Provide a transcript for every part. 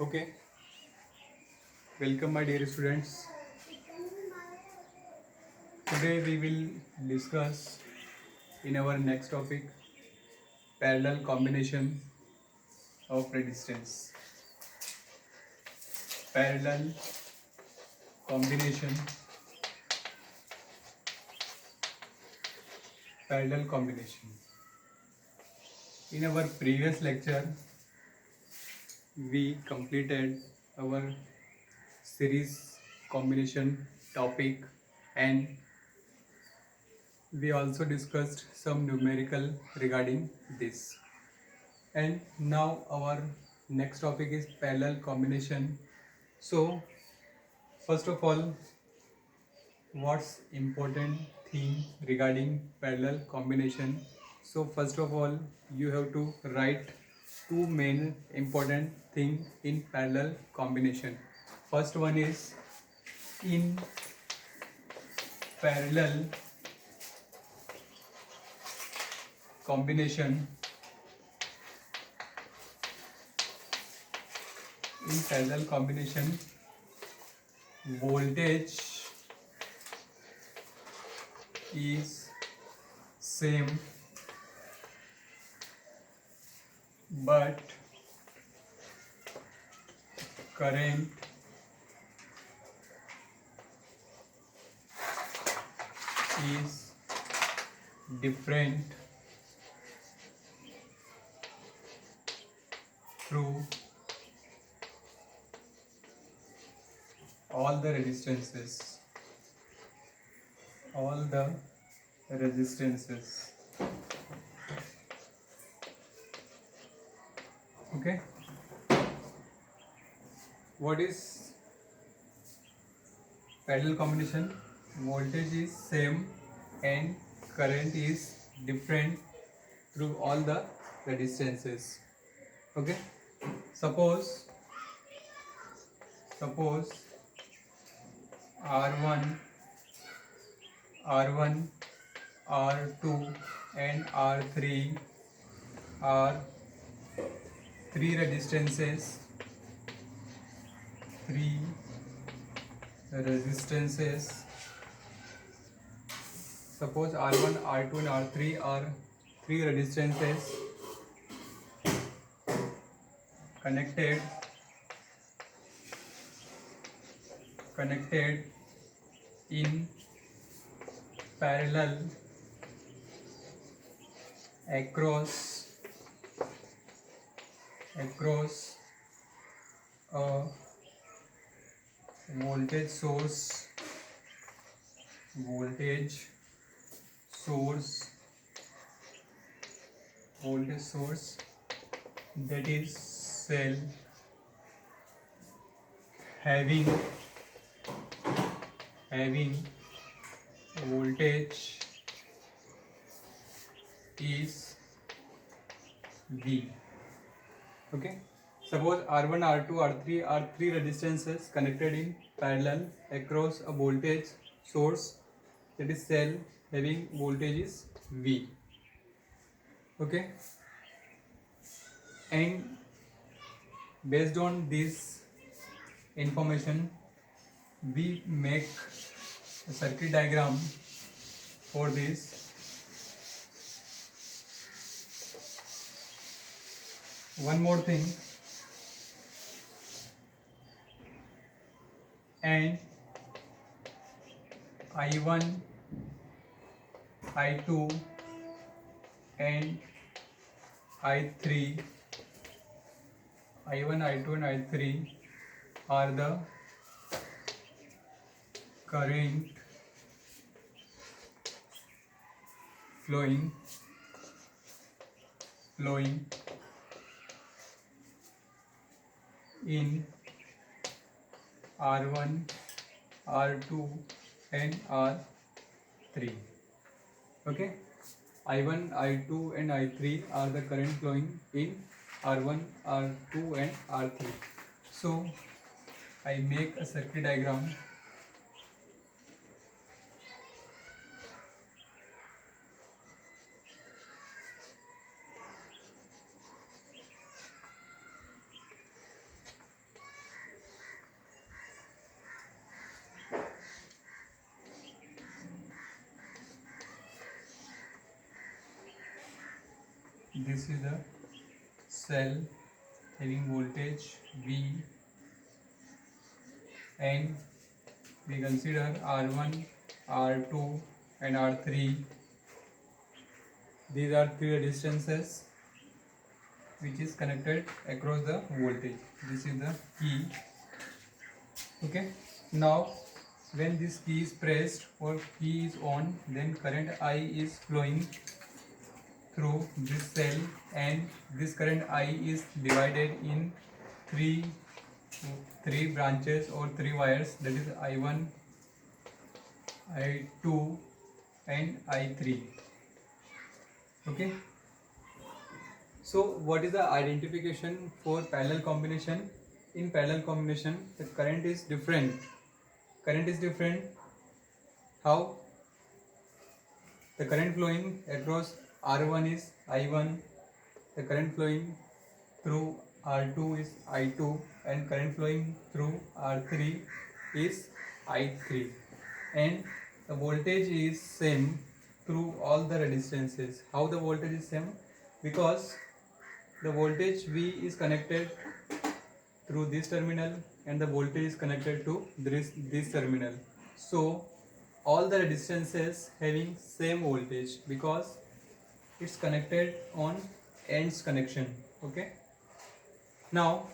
Okay, welcome my dear students. Today we will discuss in our next topic parallel combination of resistance. Parallel combination, parallel combination. In our previous lecture, we completed our series combination topic and we also discussed some numerical regarding this. And now our next topic is parallel combination. So first of all, what's important thing regarding parallel combination? So first of all, you have to write two main important thing in parallel combination. First one is in parallel combination. In parallel combination, voltage is same but current is different through all the resistances. All the resistances. Okay. What is parallel combination? Voltage is same and current is different through all the resistances. Okay. Suppose R1, R1, R2 and R3 are three resistances. Three resistances. Suppose R1, R2 and R3 are three resistances connected in parallel across a voltage source that is cell having voltage is V. Okay. Suppose R1, R2, R3 are three resistances connected in parallel across a voltage source that is cell having voltage is V. Okay. And based on this information, we make a circuit diagram for this. One more thing, and I1, I2 and I3, I1, I2 and I3 are the current flowing in R1, R2 and R3. Okay. I1, I2 and I3 are the current flowing in R1, R2 and R3. So I make a circuit diagram. this is the cell having voltage V, and we consider R1, R2 and R3. These are three resistances which is connected across the voltage. This is the key. Okay, now when this key is pressed or key is on, then current I is flowing through this cell, and this current I is divided in three branches or three wires, that is I1, I2 and I3. Okay, so what is the identification for parallel combination? In parallel combination, the current is different. How? The current flowing across R1 is I1, the current flowing through R2 is I2, and current flowing through R3 is I3, and the voltage is same through all the resistances. How the voltage is same? Because the voltage V is connected through this terminal and the voltage is connected to this terminal. So all the resistances having same voltage because it's connected on ends connection. Okay, now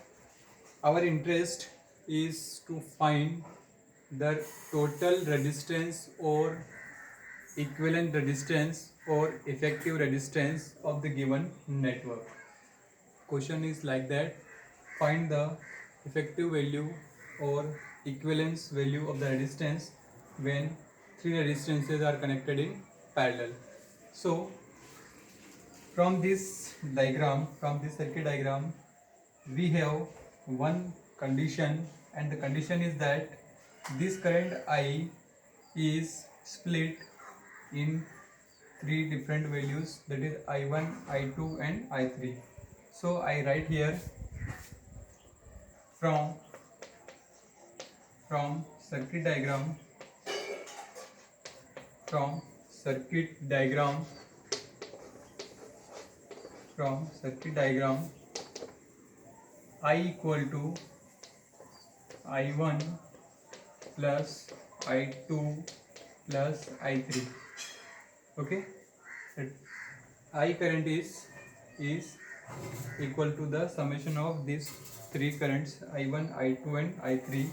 our interest is to find the total resistance or equivalent resistance or effective resistance of the given network. Question is like that: find the effective value or equivalence value of the resistance when three resistances are connected in parallel. So from this diagram, from this circuit diagram, we have one condition, and the condition is that this current I is split in three different values, that is I1, I2 and I3. So I write here from circuit diagram, from circuit diagram I equal to I1 plus I2 plus I3. Okay, I current is equal to the summation of these three currents I1, I2 and I3.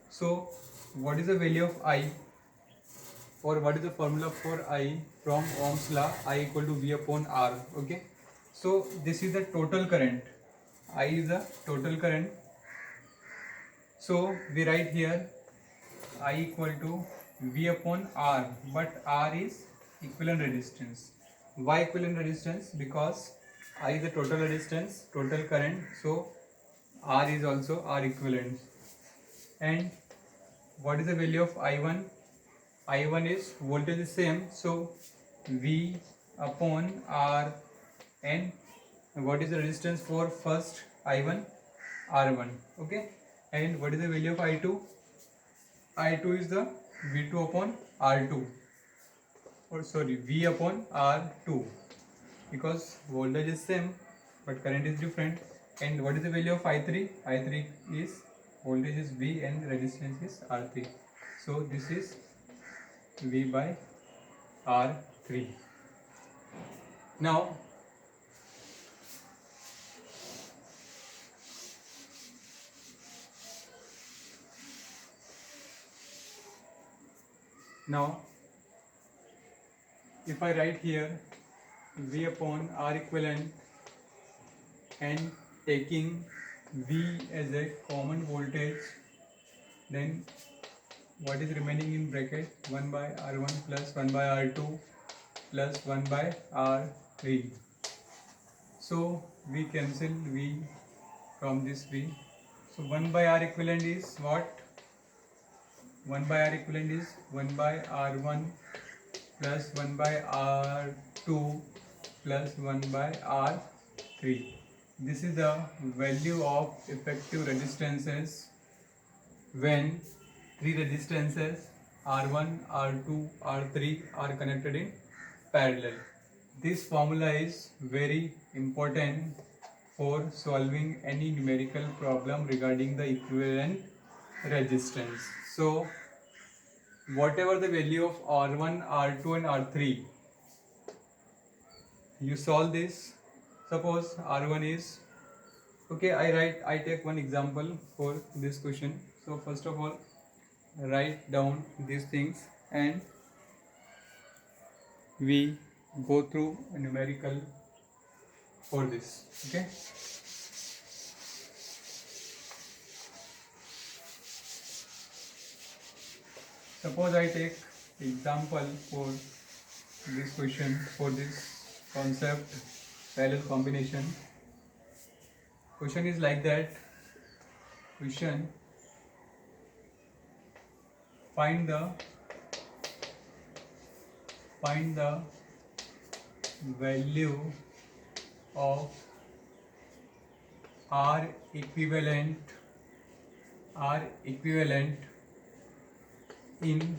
So what is the value of I, or what is the formula for I from Ohm's law? I equal to V upon R. Okay, so this is the total current. I is the total current. So we write here I equal to V upon R, but R is equivalent resistance. Why equivalent resistance? Because I is the total resistance, total current, so R is also R equivalent. And what is the value of I1? I1 is voltage is same, so V upon R. And what is the resistance for first I1? R1. Okay, and what is the value of I2? I2 is the V2 upon R2, or sorry, V upon R2, because voltage is same but current is different. And what is the value of I3? I3 is voltage is V and resistance is R3, so this is V by R3. Now if I write here V upon R equivalent and taking V as a common voltage, then what is remaining in bracket? 1 by R1 plus 1 by R2 plus 1 by R3. So we cancel V from this V. So 1 by R equivalent is what? 1 by R equivalent is 1 by R1 plus 1 by R2 plus 1 by R3. This is the value of effective resistances when three resistances R1, R2, R3 are connected in parallel. This formula is very important for solving any numerical problem regarding the equivalent resistance. So whatever the value of R1, R2 and R3, you solve this. Suppose R1 is, okay, I take one example for this question. So first of all, write down these things and we go through a numerical for this. Okay, suppose I take example for this question, for this concept parallel combination. Question is like that. Question: find the value of R equivalent in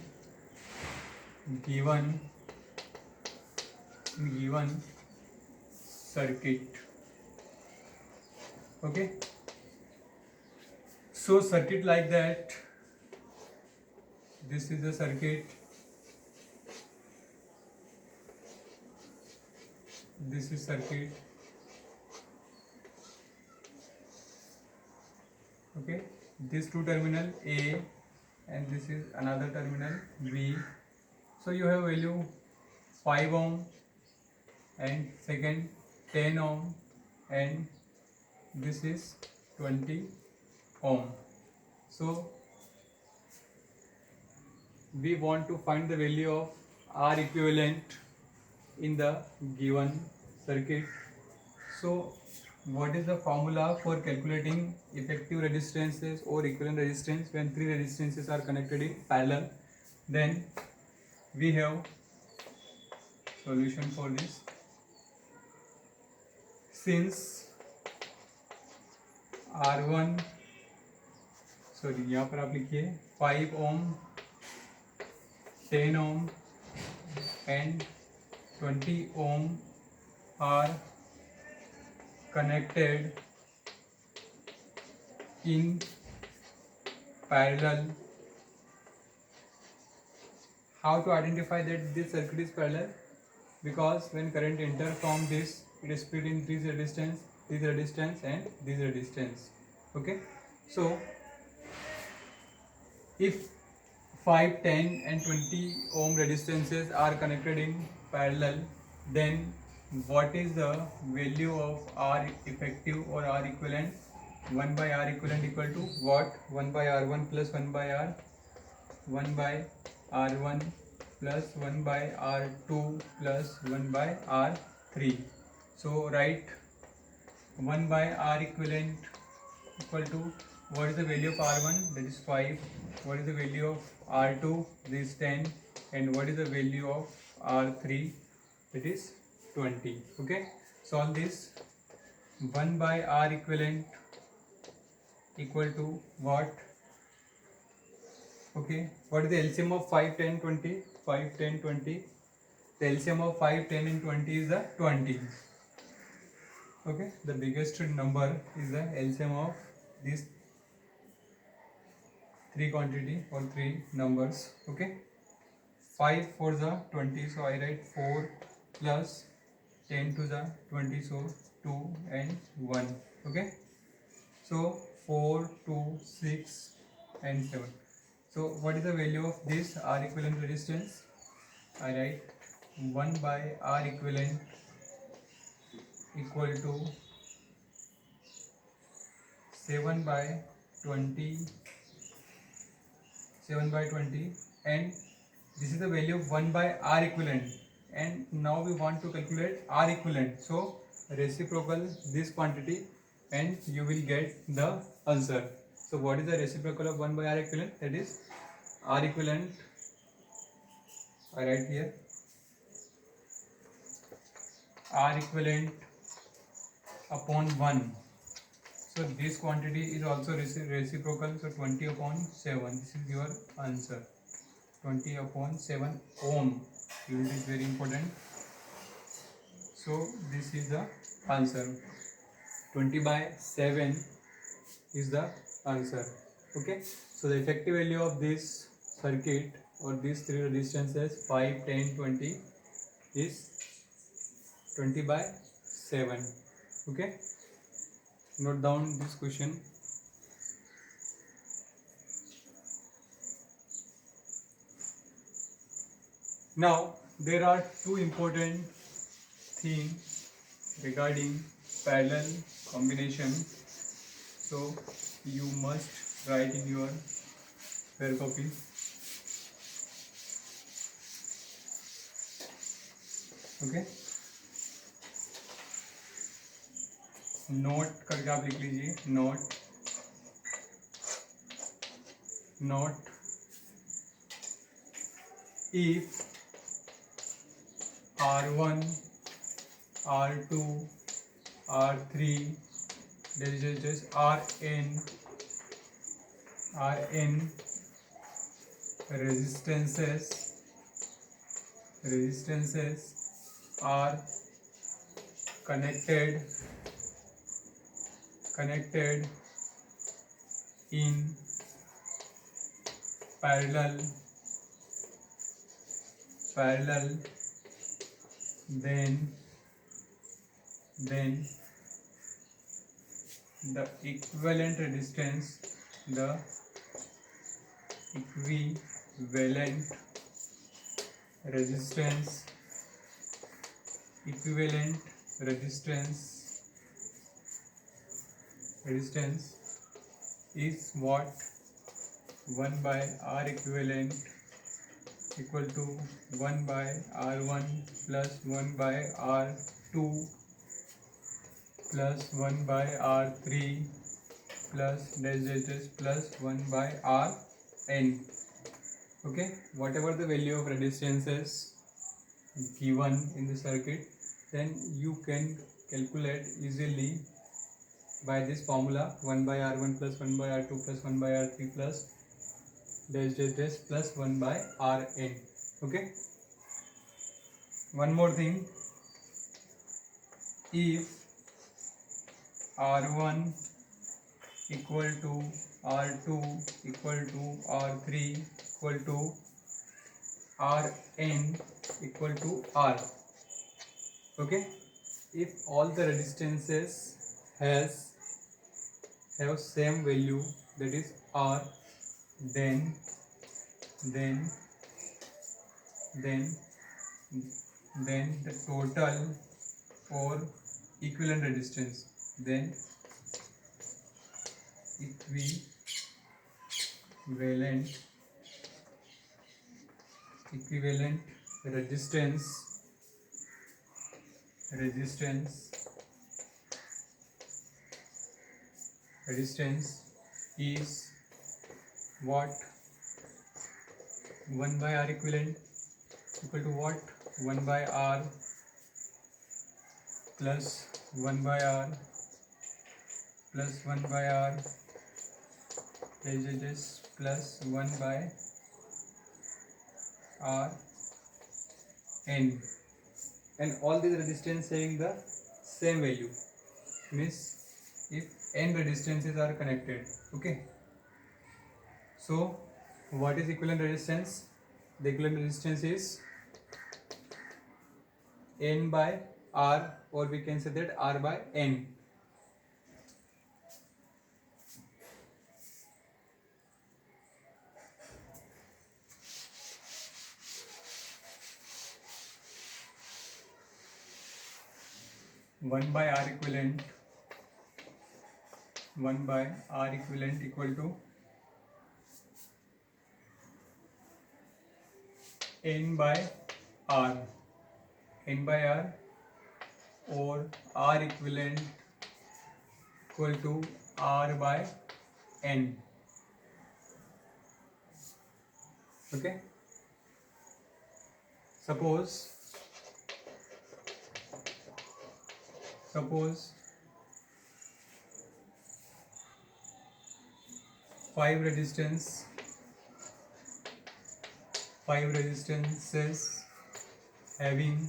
given circuit. Okay, so circuit like that, this is the circuit, this is circuit. Okay, this two terminal A and this is another terminal B. So you have value 5 ohm and second 10 ohm and this is 20 ohm. So we want to find the value of R equivalent in the given circuit. So what is the formula for calculating effective resistances or equivalent resistance when three resistances are connected in parallel? Then we have solution for this. Since R1, sorry, यहाँ पर आप लिखिए 5 ohm, 10 ohm and 20 ohm are connected in parallel. How to identify that this circuit is parallel? Because when current enter from this, it is split in this resistance and this resistance. Okay, so if 5, 10 and 20 ohm resistances are connected in parallel, then what is the value of R effective or R equivalent? 1 by R equivalent equal to what? 1 by R1 plus 1 by R, 1 by R1 plus 1 by R2 plus 1 by R3. So write 1 by R equivalent equal to, what is the value of R1? That is 5. What is the value of R2? This is 10. And what is the value of R3? That is 20. Okay, solve this. 1 by R equivalent equal to what? Okay, what is the LCM of 5, 10, 20? 5, 10, 20. The LCM of 5, 10 and 20 is the 20. Okay, the biggest number is the LCM of these three quantity or three numbers. Okay, 5 for the 20, so I write 4 plus 10 to the 20, so 2 and 1. Okay, so 4, 2, 6 and 7. So what is the value of this R equivalent resistance? I write 1 by R equivalent equal to 7 by 20, and this is the value of 1 by R equivalent, and now we want to calculate R equivalent. So reciprocal this quantity and you will get the answer. So what is the reciprocal of 1 by R equivalent? That is R equivalent, I write here, R equivalent upon 1. So this quantity is also reciprocal, so 20 upon 7. This is your answer. 20 upon 7 ohm. Unit is very important. So this is the answer. 20 by 7 is the answer. Okay, so the effective value of this circuit or these three resistances 5, 10, 20 is 20 by 7. Okay, note down this question. Now there are two important things regarding parallel combination, so you must write in your fair copy. Okay, note करके आप लिख लीजिए. Note if R1, R2, R3, just Rn resistances are connected in parallel, then the equivalent resistance is what? 1 by R equivalent equal to 1 by R1 plus 1 by R2 plus 1 by R3 plus dash plus 1 by Rn. Okay, whatever the value of resistance is given in the circuit, then you can calculate easily by this formula 1 by R1 plus 1 by R2 plus 1 by R3 plus dash plus 1 by Rn. Okay, one more thing, if R1 equal to R2 equal to R3 equal to Rn equal to R. Okay, if all the resistances have same value, that is R, then the total or equivalent resistance, then equivalent resistance is what? 1 by R equivalent equal to what? 1 by R plus 1 by R plus 1 by R plus 1 by R n, and all these resistance having the same value, means if n resistances are connected. Okay, so what is equivalent resistance? The equivalent resistance is n by R, or we can say that R by n. One by R equivalent equal to n by R, or R equivalent equal to R by n. Okay, suppose 5 resistances having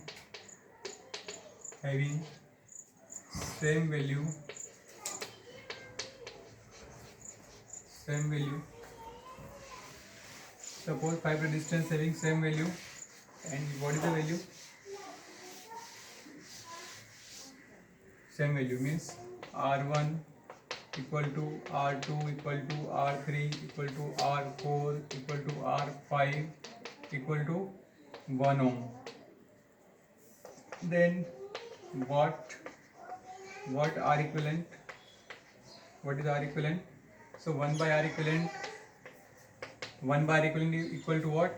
having same value, suppose 5 resistance having same value, and what is the value? Same value means R1 equal to R2 equal to R3 equal to R4 equal to R5 equal to 1 ohm. Then what R equivalent? What is R equivalent? So 1 by R equivalent, 1 by R equivalent equal to what?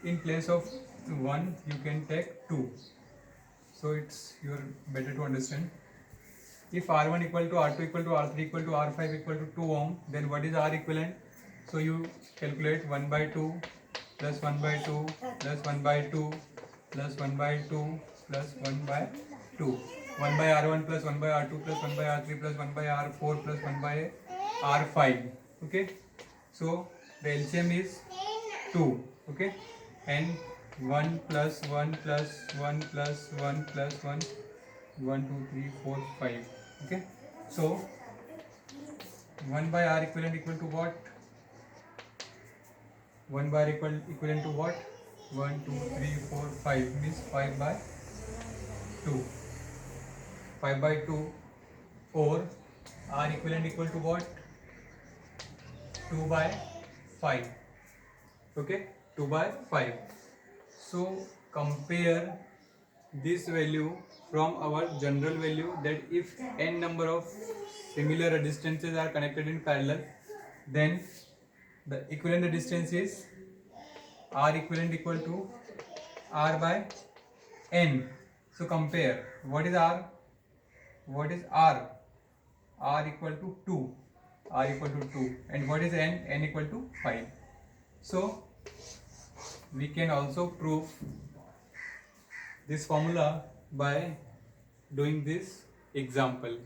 In place of 1 you can take 2. So it's better to understand. If R1 equal to R2 equal to R3 equal to R5 equal to 2 ohm, then what is R equivalent? So you calculate 1 by 2 plus 1 by 2 plus 1 by 2 plus 1 by 2 plus 1 by 2. 1 by R1 plus 1 by R2 plus 1 by R3 plus 1 by R4 plus 1 by R5. Okay. So the LCM is 2. Okay. And 1 plus 1 plus 1 plus 1 plus 1, 1 2 3 4 5. Okay. So 1 by R equivalent equal to what? 1 by R equivalent to what? 1 2 3 4 5 means 5 by 2. 5 by 2, or R equivalent equal to what? 2 by 5. Okay. 2 by 5. So compare this value from our general value, that if n number of similar resistances are connected in parallel, then the equivalent resistance is R equivalent equal to R by n. So compare, what is R? What is R? R equal to 2. R equal to 2. And what is n? N equal to 5. So we can also prove this formula by doing this example.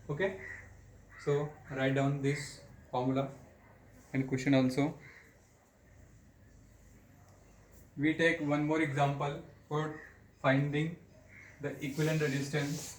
Okay. So write down this formula and question also. We take one more example for finding the equivalent resistance.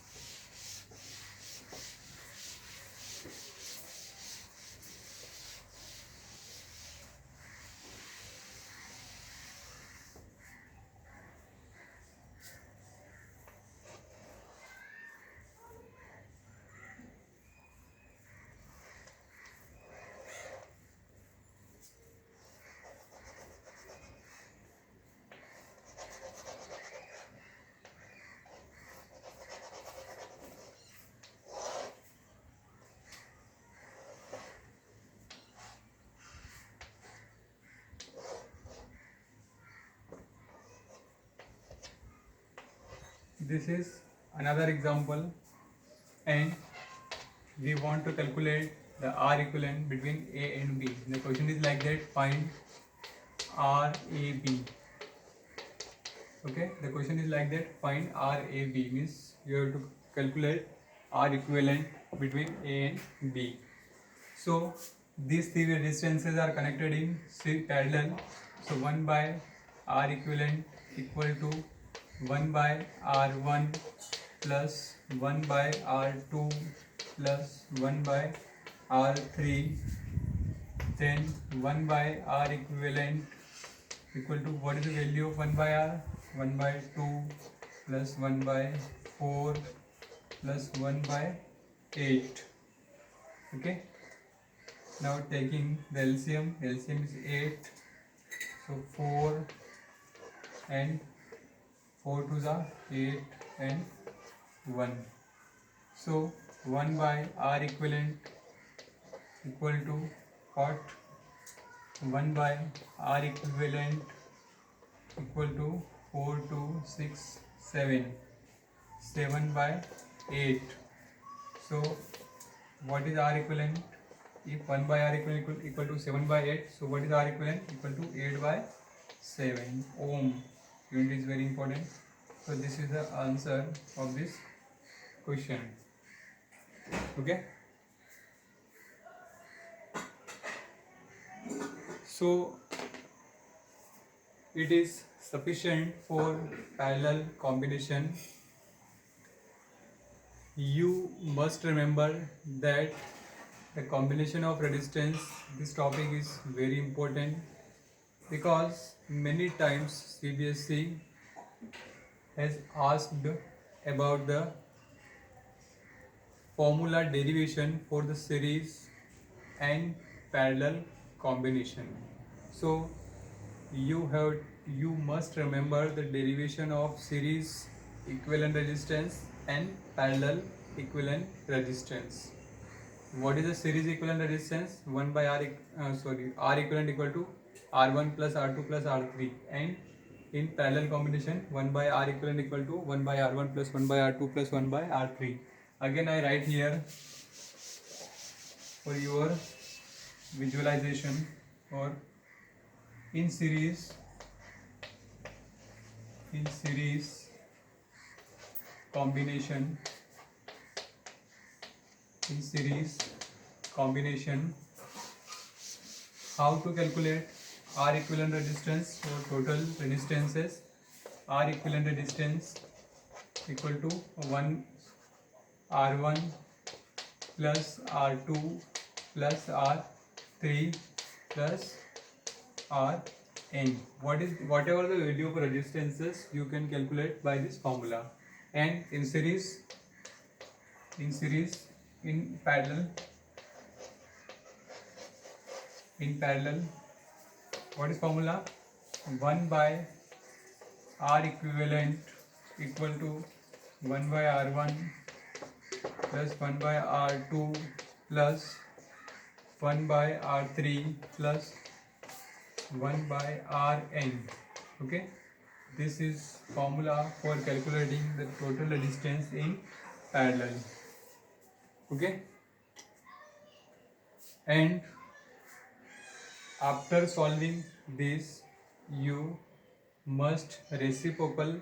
This is another example, and we want to calculate the R equivalent between A and B. The question is like that: find RAB. Okay, the question is like that: find RAB, means you have to calculate R equivalent between A and B. So these three resistances are connected in parallel. So 1 by R equivalent equal to 1 by R1 plus 1 by R2 plus 1 by R3. Then 1 by R equivalent equal to, what is the value of 1 by R? 1 by 2 plus 1 by 4 plus 1 by 8. Okay. Now taking the LCM is 8. So 4 and 4 to the 8 and 1. So 1 by R equivalent equal to what? 1 by R equivalent equal to 4 to 6 7. 7 by 8. So what is R equivalent? If 1 by R equal to 7 by 8, so what is R equivalent? Equal to 8 by 7 ohm. Unit is very important. So this is the answer of this question. Okay. So it is sufficient for parallel combination. You must remember that the combination of resistance, this topic is very important because many times CBSE has asked about the formula derivation for the series and parallel combination. So you must remember the derivation of series equivalent resistance and parallel equivalent resistance. What is the series equivalent resistance? 1 by R, R equivalent equal to R1 plus R2 plus R3, and in parallel combination 1 by R equivalent equal to 1 by R1 plus 1 by R2 plus 1 by R3. Again I write here for your visualization, or in series combination, how to calculate R equivalent resistance or total resistances. R equivalent resistance equal to 1 R1 plus R2 plus R3 plus Rn. Whatever the value of resistances you can calculate by this formula. And in parallel, what is formula? 1 by R equivalent equal to 1 by R1 plus 1 by R2 plus 1 by R3 plus 1 by Rn. Okay, this is formula for calculating the total resistance in parallel. Okay, and after solving this, you must reciprocal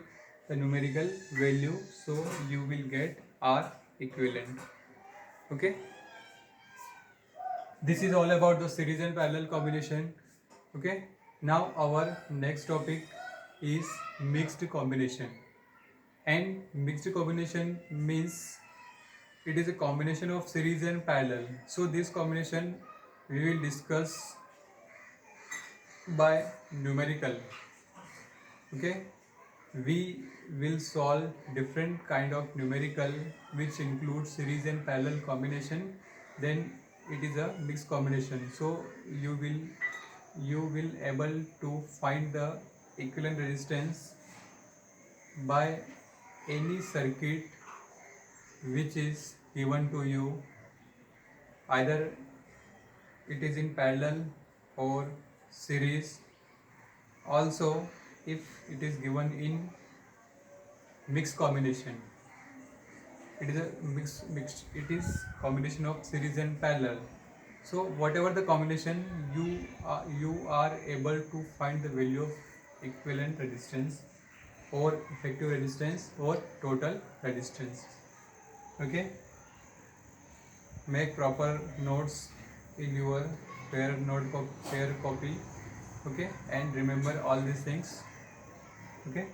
the numerical value, so you will get R equivalent. Okay, this is all about the series and parallel combination. Okay, now our next topic is mixed combination. And mixed combination means it is a combination of series and parallel. So this combination we will discuss by numerical. Okay, we will solve different kind of numerical which include series and parallel combination. Then it is a mixed combination. So you will able to find the equivalent resistance by any circuit which is given to you, either it is in parallel or series. Also, if it is given in mixed combination, it is a mixed it is combination of series and parallel. So whatever the combination, you are able to find the value of equivalent resistance or effective resistance or total resistance. Okay, make proper notes in your pair copy. Okay, and remember all these things. Okay,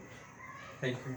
thank you.